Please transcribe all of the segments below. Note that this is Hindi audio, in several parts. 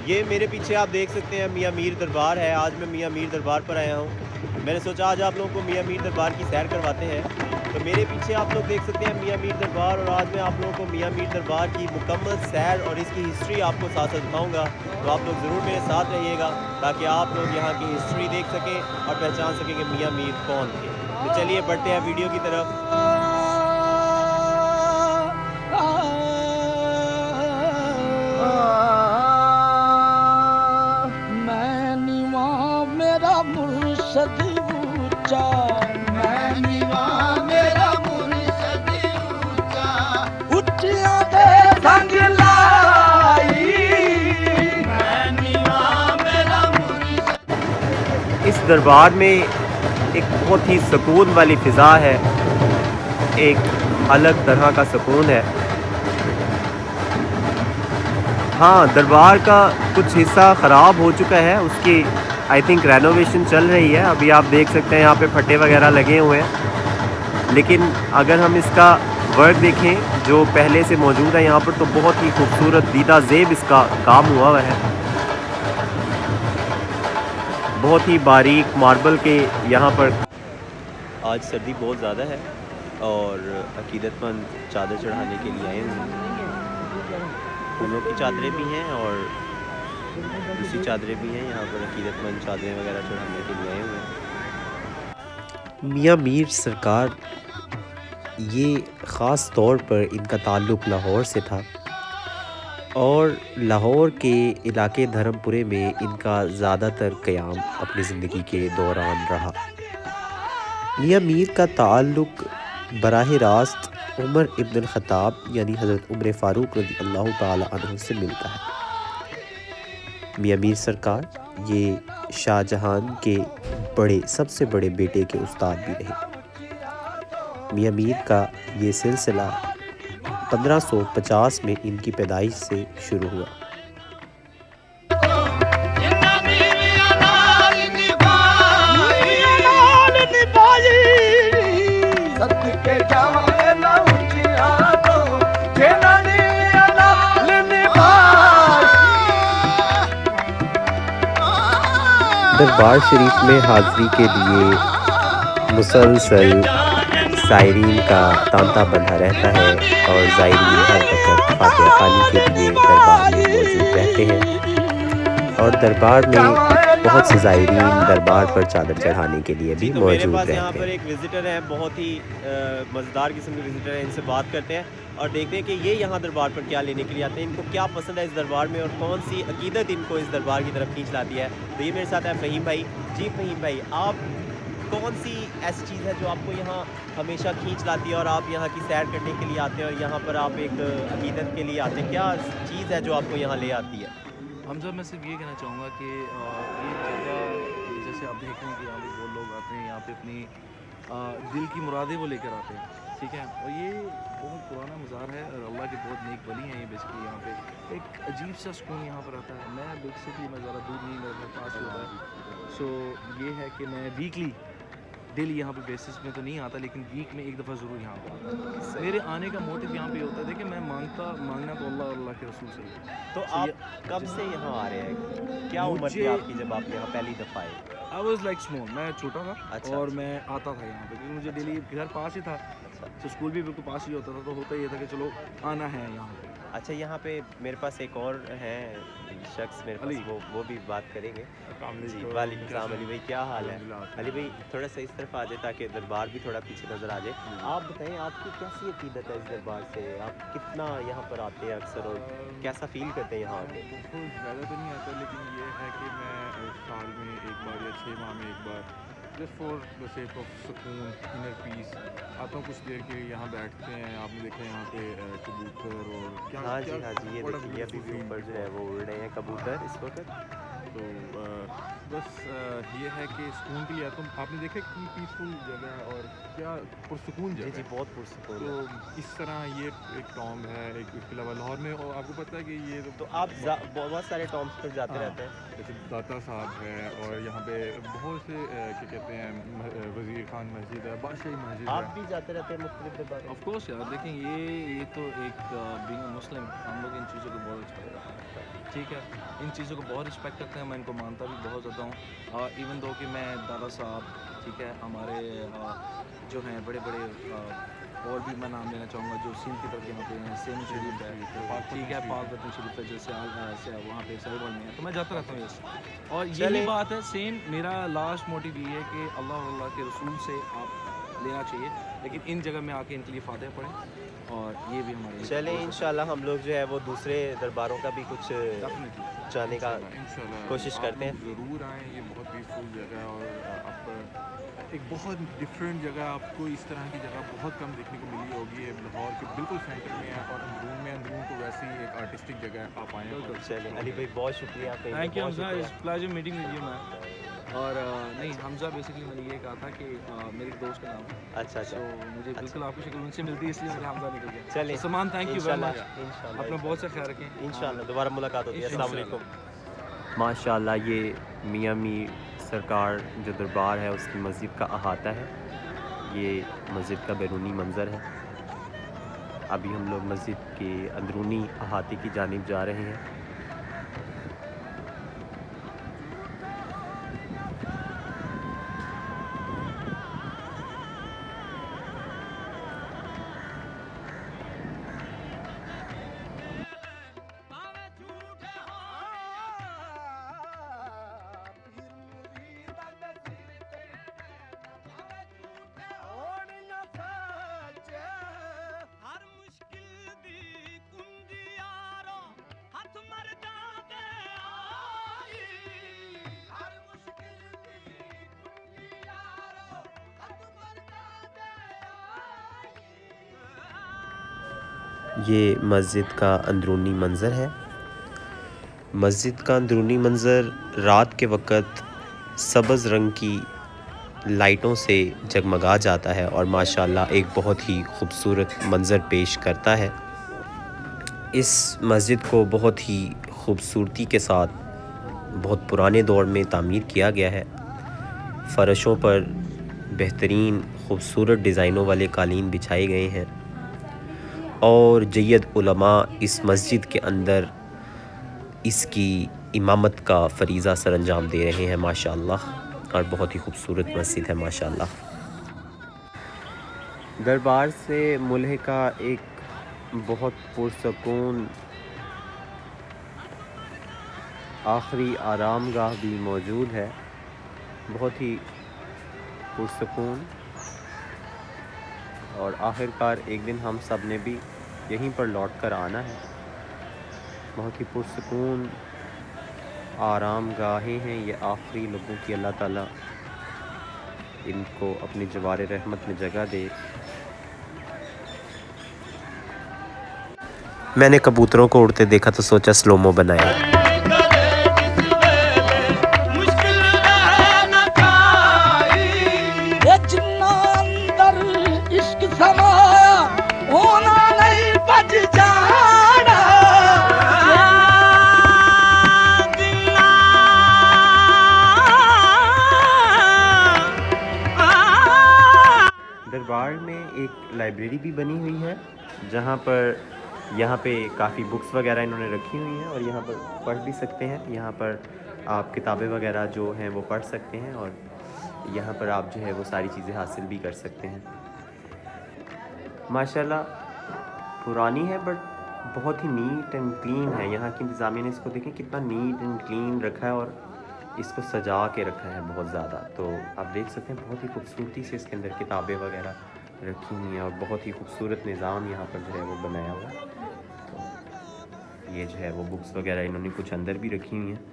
ये मेरे पीछे आप देख सकते हैं मियाँ मीर दरबार है। आज मैं मियाँ मीर दरबार पर आया हूँ। मैंने सोचा आज आप लोगों को मियाँ मीर दरबार की सैर करवाते हैं। तो मेरे पीछे आप लोग देख सकते हैं मियाँ मीर दरबार, और आज मैं आप लोगों को मियाँ मीर दरबार की मुकम्मल सैर और इसकी हिस्ट्री आपको साथ-साथ दिखाऊँगा। तो आप लोग ज़रूर मेरे साथ रहिएगा ताकि आप लोग यहाँ की हिस्ट्री देख सकें और पहचान सकें कि मियाँ मीर कौन थे। तो चलिए बढ़ते हैं वीडियो की तरफ। मैं निवा मेरा मुर्शद ऊंचा, मैं निवा मेरा मुर्शद ऊंचा, उच्चियों दे संग लाई। मैं निवा मेरा मुर्शद। इस दरबार में एक बहुत ही सुकून वाली फ़िज़ा है, एक अलग तरह का सुकून है। हाँ, दरबार का कुछ हिस्सा ख़राब हो चुका है, उसकी आई थिंक रेनोवेशन चल रही है। अभी आप देख सकते हैं यहाँ पे फट्टे वगैरह लगे हुए हैं, लेकिन अगर हम इसका वर्क देखें जो पहले से मौजूद है यहाँ पर, तो बहुत ही खूबसूरत दीदा ज़ेब इसका काम हुआ है। बहुत ही बारीक मार्बल के यहाँ पर। आज सर्दी बहुत ज़्यादा है और अकीदतमंद चादर चढ़ाने के लिए आए हुए हैं। फूलों की चादरें भी हैं और दूसरी चादरें भी हैं। यहाँ पर अकीदतमंद चादरें वगैरह चढ़ाने के लिए आए हुए हैं। मियाँ मीर सरकार, ये ख़ास तौर पर इनका ताल्लुक़ लाहौर से था और लाहौर के इलाके धर्मपुरे में इनका ज़्यादातर क़याम अपनी ज़िंदगी के दौरान रहा। मियाँ मीर का ताल्लुक़ बराह रास्त उमर इब्न ख़त्ताब यानी हज़रत उमर फ़ारूक रज़ी अल्लाह ताला अन्हु से मिलता है। मियाँ मीर सरकार ये शाहजहान के सबसे बड़े बेटे के उस्ताद भी रहे। मियाँ मीर का ये सिलसिला 1550 में इनकी पैदाइश से शुरू हुआ। दरबार शरीफ में हाज़िरी के लिए मुसलसल ज़ायरीन का तांता बंधा रहता है और ज़ायरीन हर वक्त फातिहा ख़वानी के लिए दरबार में मौजूद रहते हैं और दरबार में बहुत से ज़ायरीन दरबार पर चादर चढ़ाने के लिए भी मौजूद रहते हैं। यहाँ पर एक विज़िटर है, बहुत ही मज़ेदार किस्म के विज़िटर हैं। इनसे बात करते हैं और देखते हैं कि ये यहाँ दरबार पर क्या लेने के लिए आते हैं, इनको क्या पसंद है इस दरबार में और कौन सी अकीदत इनको इस दरबार की तरफ खींच लाती है। तो ये मेरे साथ है फ़हीम भाई। जी फ़हीम भाई, आप कौन सी ऐसी चीज़ है जो आपको यहाँ हमेशा खींच लाती है और आप यहाँ की सैर करने के लिए आते हैं और यहाँ पर आप एक अकीदत के लिए आते हैं? क्या चीज़ है जो आपको यहाँ ले आती है? हमजा, मैं सिर्फ ये कहना चाहूँगा कि ये जगह, जैसे आप देख रहे हैं कि यहाँ पे बहुत लोग आते हैं, यहाँ पे अपनी दिल की मुरादें वो लेकर आते हैं, ठीक है। और ये बहुत पुराना मज़ार है और अल्लाह के बहुत नेक वली हैं ये। बेसिकली यहाँ पे एक अजीब सा सुकून यहाँ पर आता है। मैं बेसिकली मैं ज़्यादा दूर नहीं, मेरे पास ही होता है। सो ये है कि मैं वीकली डेली यहाँ पे बेसिस में तो नहीं आता, लेकिन वीक में एक दफ़ा ज़रूर यहाँ पे आता हूँ। मेरे आने का मोटिव यहाँ पे होता है, देखिए मैं मांगना तो अल्लाह और अल्लाह के रसूल से है। तो आप कब से यहाँ आ रहे हैं? क्या उम्र थी आपकी जब आप यहाँ पहली दफ़ा आए? आई वॉज लाइक स्मॉल, मैं छोटा था। अच्छा, और मैं आता था यहाँ पे क्योंकि मुझे डेली घर पास ही था। तो स्कूल भी बिल्कुल पास ही होता था, तो होता ये था कि चलो आना है यहाँ पे। अच्छा, यहाँ पे मेरे पास एक और है शख्स, मेरे पास वो भी बात करेंगे। जी, वालेकुम सलाम अली भाई, क्या हाल है? अली भाई थोड़ा सा इस तरफ आ जाए ताकि दरबार भी थोड़ा पीछे नज़र आ जाए। आप बताएं आपकी कैसी अकीदत है इस दरबार से? आप कितना यहाँ पर आते हैं अक्सर और कैसा फील करते हैं यहाँ आके? बिल्कुल ज़्यादा तो नहीं आता, लेकिन ये है कि मैं साल में एक बार या 6 माह में एक बार just for the sake of सुकून, इनर पीस आता हूँ कुछ देर के। यहाँ बैठते हैं, आपने देखा यहाँ पे कबूतर और क्या। हाँ जी, ये देखिए अभी भी ऊपर जो है वो उड़ रहे हैं कबूतर इस वक्त। तो बस ये है कि सुकून के लिए आता हूँ। आपने देखा कि पीसफुल जगह है और क्या पुरसुकून जगह। जी, बहुत पुरसुकून। तो इस तरह ये एक टॉम्ब है, एक इसके अलावा लाहौर में, और आपको पता है कि ये तो आप बहुत सारे टॉम्ब्स पर जाते रहते हैं? जैसे दाता साहब है और यहाँ पे बहुत से क्या कहते हैं वज़ीर खान मस्जिद है, बादशाही मस्जिद है। आप भी जाते रहते हैं मुख्तलिफ दरबार? ऑफ कोर्स यार, देखें ये तो एक बीइंग मुस्लिम हम लोग इन चीज़ों को बहुत अच्छा लगता है। ठीक है, इन चीज़ों को बहुत रिस्पेक्ट करते हैं, मैं इनको मानता भी बहुत ज़्यादा हूँ। इवन दो कि मैं दादा साहब, ठीक है, हमारे जो हैं बड़े बड़े और भी मैं नाम लेना चाहूँगा जो सिंध की तरफ यहाँ पे हैं, सेम शरीफ है, ठीक है, पाक वतन शरीफ है, जैसे वहाँ पे साहिवाल में है, तो मैं जाता रहता हूँ यस। और यही बात है, सेम मेरा लास्ट मोटिव ये है कि अल्लाह के रसूल से आप लेना चाहिए, लेकिन इन जगह में आके इनके लिए फातह पढ़ें और ये भी हमारे चले इंशाल्लाह हम लोग जो है वो दूसरे दरबारों का भी कुछ डेफिनेटली जाने का इंशाल्लाह कोशिश करते हैं। ज़रूर आएँ, ये बहुत पीसफुल जगह है और आप एक बहुत डिफरेंट जगह, आपको इस तरह की जगह बहुत कम देखने को मिली होगी। ये लाहौर के बिल्कुल सेंटर में है और अंदरून तो वैसे ही एक आर्टिस्टिक जगह है, आप आएँ। चले अली भाई बहुत शुक्रिया आपका, थैंक यू बहुत हमजा, शुक्रिया। इस pleasure meeting with you man. और नहीं हमजा बेसिकली मैंने ये कहा था कि मेरे एक दोस्त का नाम है, अच्छा अच्छा, तो मुझे बिल्कुल आपकी शक्ल उनसे मिलती है, इसलिए मेरा हमजा निकल गया। चलिए, तो समान थैंक यू वेरी मच, इंशाल्लाह अपना बहुत सा ख्याल रखें। इंशाल्लाह दोबारा मुलाकात होती है। अस्सलाम इंशाल्लाह। वालेकुम। माशाल्लाह ये मियाँ मीर सरकार जो दरबार है उसकी मस्जिद का अहाता है, ये मस्जिद का बैरूनी मंज़र है। अभी हम लोग मस्जिद के अंदरूनी अहाते की जानिब जा रहे हैं। ये मस्जिद का अंदरूनी मंज़र है। मस्जिद का अंदरूनी मंज़र रात के वक़्त सब्ज़ रंग की लाइटों से जगमगा जाता है और माशाल्लाह एक बहुत ही खूबसूरत मंज़र पेश करता है। इस मस्जिद को बहुत ही खूबसूरती के साथ बहुत पुराने दौर में तामीर किया गया है। फ़र्शों पर बेहतरीन खूबसूरत डिज़ाइनों वाले कालीन बिछाए गए हैं और जय्यद उलमा इस मस्जिद के अंदर इसकी इमामत का फ़रीज़ा सरअंजाम दे रहे हैं माशाअल्लाह, और बहुत ही खूबसूरत मस्जिद है माशाअल्लाह। दरबार से मुल्हिका एक बहुत पुरसकून आखिरी आरामगाह भी मौजूद है, बहुत ही पुरसकून। और आखिरकार एक दिन हम सब ने भी यहीं पर लौट कर आना है। बहुत ही पुरसकून आराम गाहें हैं ये आखिरी लोगों की। अल्लाह ताला इनको अपनी जवार रहमत में जगह दे। मैंने कबूतरों को उड़ते देखा तो सोचा स्लोमो बनाए। ये जिन्ना अंदर इश्क समाया होना नहीं बच जाना। दरबार में एक लाइब्रेरी भी बनी हुई है जहाँ पर यहाँ पे काफ़ी बुक्स वगैरह इन्होंने रखी हुई हैं और यहाँ पर पढ़ भी सकते हैं। यहाँ पर आप किताबें वगैरह जो हैं वो पढ़ सकते हैं और यहाँ पर आप जो है वो सारी चीज़ें हासिल भी कर सकते हैं। माशाल्लाह पुरानी है बट बहुत ही नीट एंड क्लीन है। यहाँ की इंतज़ामिया ने इसको देखें कितना नीट एंड क्लीन रखा है और इसको सजा के रखा है बहुत ज़्यादा। तो आप देख सकते हैं बहुत ही खूबसूरती से इसके अंदर किताबें वगैरह रखी हुई हैं और बहुत ही खूबसूरत निज़ाम यहाँ पर जो है वो बनाया हुआ है। तो ये जो है वो बुक्स वगैरह इन्होंने कुछ अंदर भी रखी हुई हैं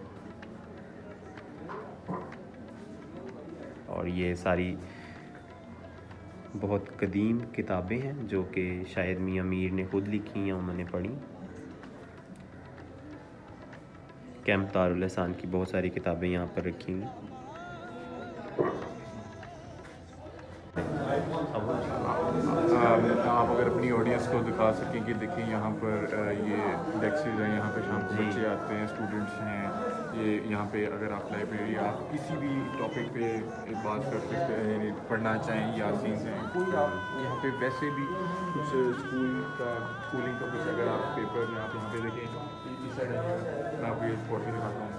और ये सारी बहुत कदीम किताबें हैं जो कि शायद मियाँ मीर ने खुद लिखी हैं, उन्होंने पढ़ी। कैंप तारुल एहसान की बहुत सारी किताबें यहाँ पर रखी हुई। आप अगर अपनी ऑडियंस को दिखा सकें कि देखिए यहाँ पर ये डेस्क्स हैं, यहाँ पे शाम को जी। बच्चे आते हैं, स्टूडेंट्स हैं। ये यहाँ पे अगर आप लाइब्रेरी आप किसी भी टॉपिक पे बात कर सकते हैं, यानी पढ़ना चाहें या चीज़ हैं कोई, आप यहाँ पे वैसे भी कुछ स्कूलिंग का कुछ अगर आप पेपर में आप यहाँ पे देखें इस साइड मैं आपको ये फोटो दिखाता हूँ।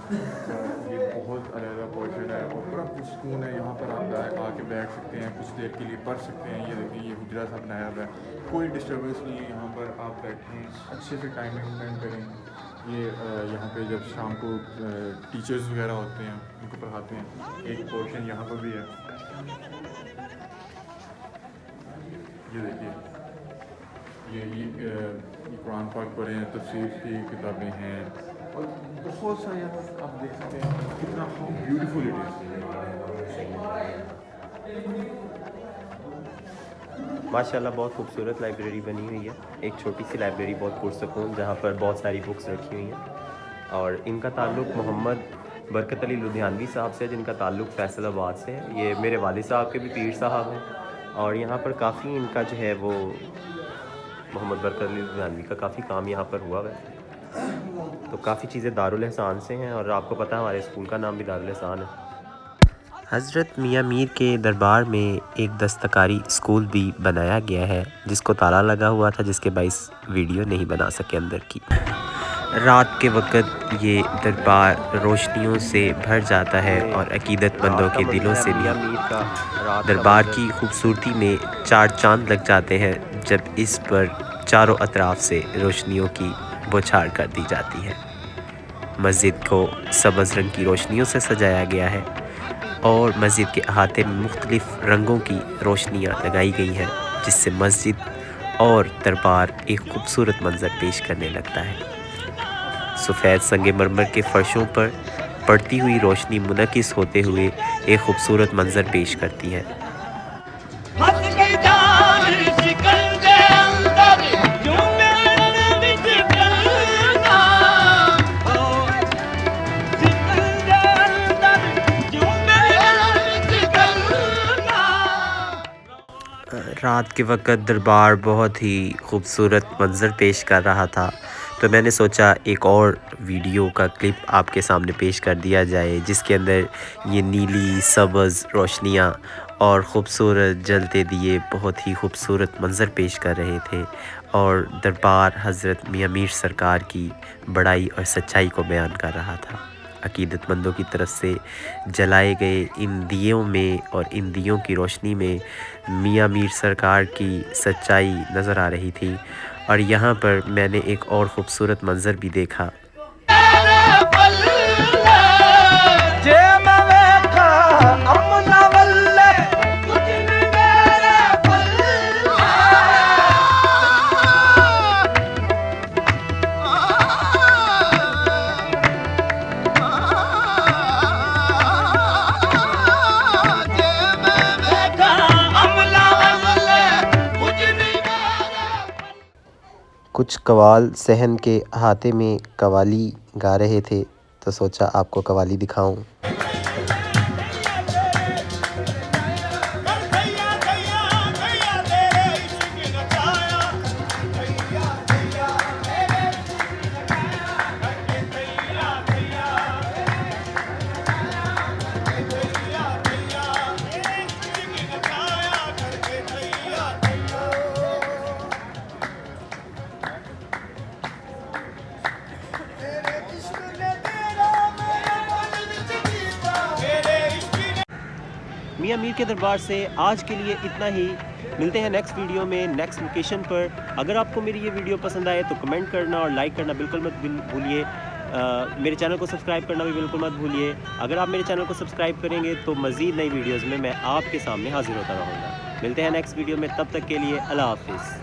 ये बहुत अलग पोर्शन है और बड़ा पुरसकून है। यहाँ पर आप आके बैठ सकते हैं, कुछ देर के लिए पढ़ सकते हैं। ये देखिए ये हुजरा सा बनाया हुआ है, कोई डिस्टर्बेंस नहीं है। यहाँ पर आप बैठें, अच्छे से टाइमिंग स्पेंड करें। ये यहाँ पे जब शाम को टीचर्स वगैरह होते हैं उनको पढ़ाते हैं। एक पोर्शन यहाँ पर भी है, ये देखिए ये कुरान पाक पढ़े हैं, तफसीर की किताबें हैं और बहुत सारे आप देख सकते हैं कितना हाउ ब्यूटीफुल इट इज़। माशाल्लाह बहुत खूबसूरत लाइब्रेरी बनी हुई है। एक छोटी सी लाइब्रेरी बहुत पुरसकून, जहाँ पर बहुत सारी बुक्स रखी हुई हैं। और इनका ताल्लुक़ मोहम्मद बरकत अली लुधियानवी साहब से, जिनका ताल्लुक़ फैसलाबाद से है। ये मेरे वालिद साहब के भी पीर साहब हैं और यहाँ पर काफ़ी इनका जो है वो मोहम्मद बरकत अली लुधियानवी का काफ़ी काम यहाँ पर हुआ है। तो काफ़ी चीज़ें दारुल एहसान से हैं और आपको पता है हमारे स्कूल का नाम भी दारुल एहसान है। हज़रत मियाँ मीर के दरबार में एक दस्तकारी स्कूल भी बनाया गया है जिसको ताला लगा हुआ था, जिसके बाइस वीडियो नहीं बना सके अंदर की। रात के वक्त ये दरबार रोशनियों से भर जाता है और अकीदतमंदों के दिलों से भी दरबार की खूबसूरती में चार चांद लग जाते हैं जब इस पर चारों अतराफ से रोशनियों की बौछार कर दी जाती है। मस्जिद को सब्ज़ रंग की रोशनियों से सजाया गया है और मस्जिद के अहाते में मुख्तलिफ़ रंगों की रोशनियाँ लगाई गई हैं, जिससे मस्जिद और दरबार एक खूबसूरत मंजर पेश करने लगता है। सफ़ेद संगमरमर के फ़र्शों पर पड़ती हुई रोशनी मुनकिस होते हुए एक खूबसूरत मंजर पेश करती है। रात के वक्त दरबार बहुत ही खूबसूरत मंजर पेश कर रहा था, तो मैंने सोचा एक और वीडियो का क्लिप आपके सामने पेश कर दिया जाए, जिसके अंदर ये नीली सब्ज़ रोशनियाँ और ख़ूबसूरत जलते दिए बहुत ही खूबसूरत मंजर पेश कर रहे थे और दरबार हज़रत मियाँ मीर सरकार की बड़ाई और सच्चाई को बयान कर रहा था। अकीदतमंदों की तरफ से जलाए गए इन दियों में और इन दियों की रोशनी में मियाँ मीर सरकार की सच्चाई नज़र आ रही थी। और यहाँ पर मैंने एक और ख़ूबसूरत मंज़र भी देखा। कुछ कवाल सहन के अहाते में कवाली गा रहे थे, तो सोचा आपको कवाली दिखाऊं। मियाँ मीर के दरबार से आज के लिए इतना ही। मिलते हैं नेक्स्ट वीडियो में नेक्स्ट लोकेशन पर। अगर आपको मेरी ये वीडियो पसंद आए तो कमेंट करना और लाइक करना बिल्कुल मत भूलिए। मेरे चैनल को सब्सक्राइब करना भी बिल्कुल मत भूलिए। अगर आप मेरे चैनल को सब्सक्राइब करेंगे तो मज़ीद नई वीडियोज़ में मैं आपके सामने हाजिर होता रहूँगा। मिलते हैं नेक्स्ट वीडियो में, तब तक के लिए अल्लाह हाफिज़।